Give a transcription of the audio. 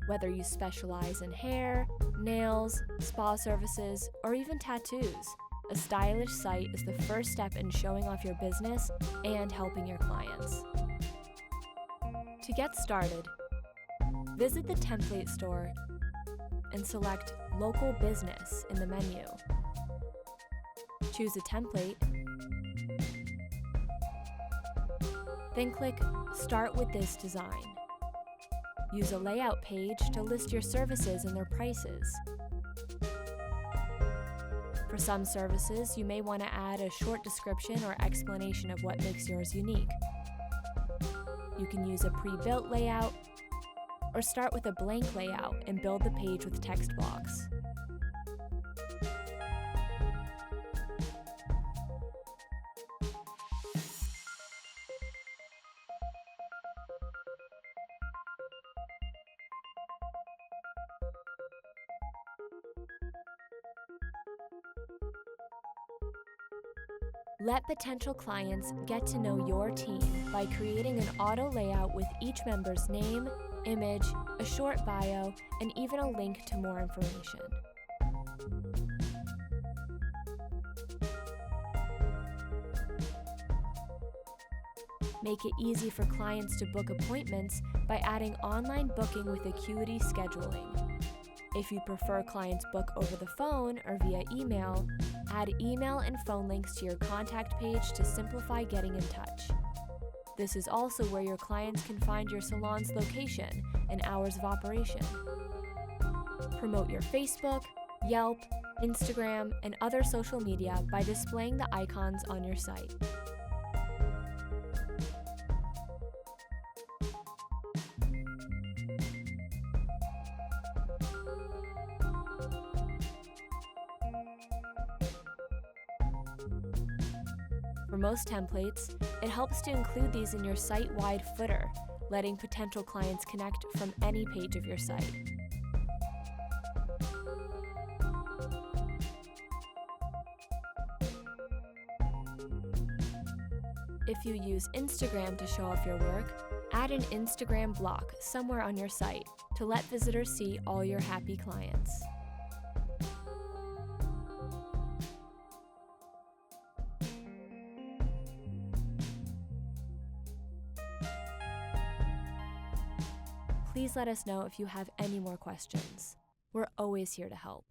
Whether you specialize in hair, nails, spa services, or even tattoos, a stylish site is the first step in showing off your business and helping your clients. To get started, visit the template store and select Local Business in the menu. Choose a template, then click Start with this design. Use a layout page to list your services and their prices. For some services, you may want to add a short description or explanation of what makes yours unique. You can use a pre-built layout or start with a blank layout and build the page with text blocks. Let potential clients get to know your team by creating an auto layout with each member's name, image, a short bio, and even a link to more information. Make it easy for clients to book appointments by adding online booking with Acuity scheduling. If you prefer clients book over the phone or via email, add email and phone links to your contact page to simplify getting in touch. This is also where your clients can find your salon's location and hours of operation. Promote your Facebook, Yelp, Instagram, and other social media by displaying the icons on your site. For most templates, it helps to include these in your site-wide footer, letting potential clients connect from any page of your site. If you use Instagram to show off your work, add an Instagram block somewhere on your site to let visitors see all your happy clients. Please let us know if you have any more questions. We're always here to help.